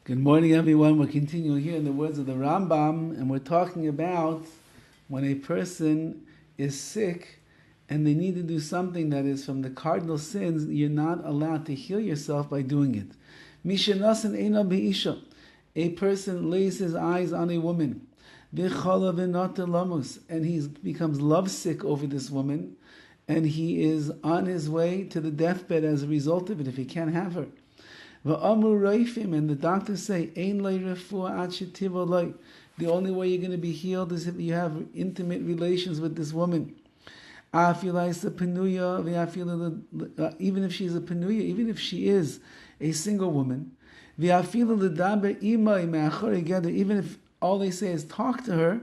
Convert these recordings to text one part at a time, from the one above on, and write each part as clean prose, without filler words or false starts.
Good morning, everyone. We're continuing here in the words of the RAMBAM, and we're talking about when a person is sick and they need to do something that is from the cardinal sins. You're not allowed to heal yourself by doing it. Mishanasan eina be'isha. A person lays his eyes on a woman, and he becomes lovesick over this woman, and he is on his way to the deathbed as a result of it if he can't have her. And the doctors say, the only way you're going to be healed is if you have intimate relations with this woman. Even if she's a penuya, even if she is a single woman, even if all they say is talk to her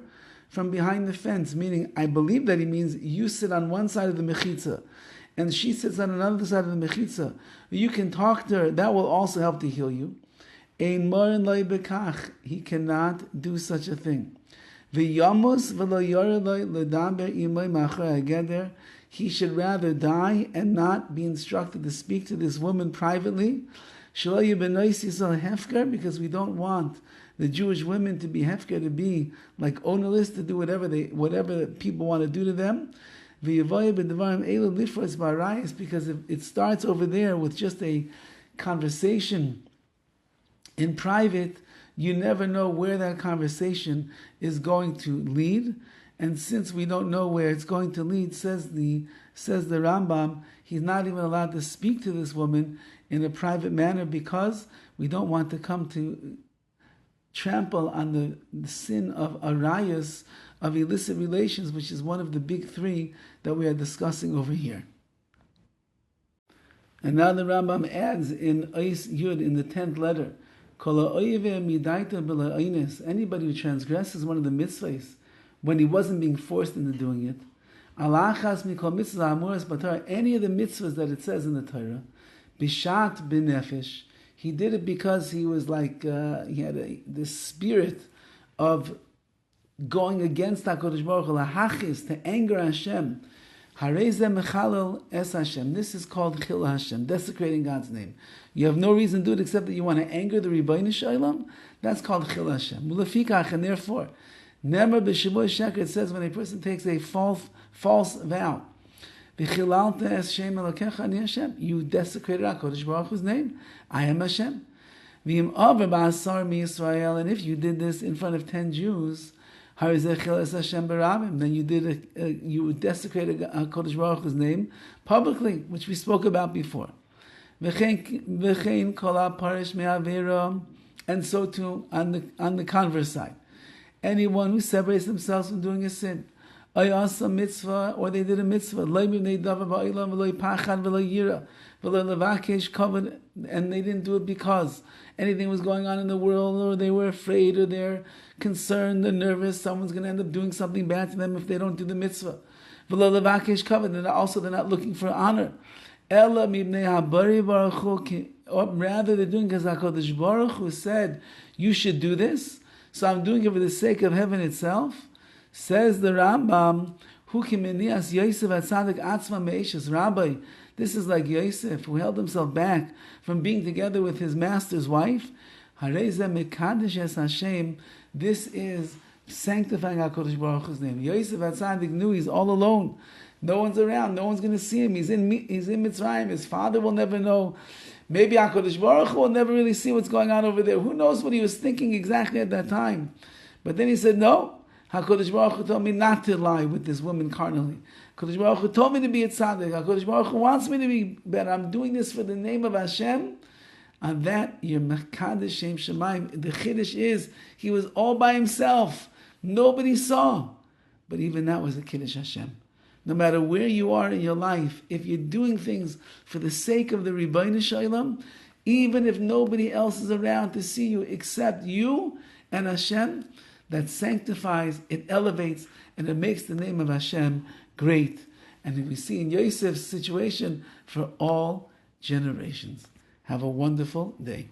from behind the fence, meaning I believe that he means you sit on one side of the mechitza and she sits on another side of the mechitza. You can talk to her. That will also help to heal you. He cannot do such a thing. He should rather die and not be instructed to speak to this woman privately. Because we don't want the Jewish women to be hefker, to be like ownerless, to do whatever people want to do to them. Because if it starts over there with just a conversation in private, you never know where that conversation is going to lead. And since we don't know where it's going to lead, says the RAMBAM, he's not even allowed to speak to this woman in a private manner because we don't want to come to trample on the sin of arayas, of illicit relations, which is one of the big three that we are discussing over here. And now the Rambam adds in Ois Yud, in the 10th letter, anybody who transgresses one of the mitzvahs when he wasn't being forced into doing it, any of the mitzvahs that it says in the Torah, bishat b'nefesh, he did it because he was like, he had this spirit of going against HaKadosh Baruch Hu, lahachis, to anger Hashem. Harei mechalel es Hashem. This is called chil Hashem, desecrating God's name. You have no reason to do it except that you want to anger the Rebbeinu Shalom. That's called chil Hashem. Ulefikach, and therefore, never b'shivoy sheker, it says when a person takes a false vow, v'chilalta es shem elokecha ani Hashem, you desecrated HaKadosh Baruch Hu's name. I am Hashem. V'im aver ba'asar mi Yisrael, and if you did this in front of 10 Jews, then you you desecrated HaKadosh Baruch Hu's name publicly, which we spoke about before. And so too on the converse side, anyone who separates themselves from doing a sin, or they did a mitzvah, and they didn't do it because anything was going on in the world, or they were afraid, or they're concerned, they're nervous, someone's going to end up doing something bad to them if they don't do the mitzvah. And also they're not looking for honor. Or rather they're doing because HaKadosh Baruch Hu said, you should do this, so I'm doing it for the sake of heaven itself. Says the Rambam, Rabbi, this is like Yosef, who held himself back from being together with his master's wife. This is sanctifying HaKadosh Baruch Hu's name. Yosef HaTzadik knew he's all alone. No one's around. No one's going to see him. He's in Mitzrayim. His father will never know. Maybe HaKadosh Baruch Hu will never really see what's going on over there. Who knows what he was thinking exactly at that time? But then he said, no. HaKadosh Baruch Hu told me not to lie with this woman carnally. HaKadosh Baruch Hu told me to be a tzaddik. HaKadosh Baruch Hu wants me to be better. I'm doing this for the name of Hashem. And that, you're mekadesh shem shemaim. The Kiddush is, he was all by himself. Nobody saw. But even that was the Kiddush Hashem. No matter where you are in your life, if you're doing things for the sake of the Rebbeinu Shalom, even if nobody else is around to see you except you and Hashem, that sanctifies, it elevates, and it makes the name of Hashem great. And we see in Yosef's situation for all generations. Have a wonderful day.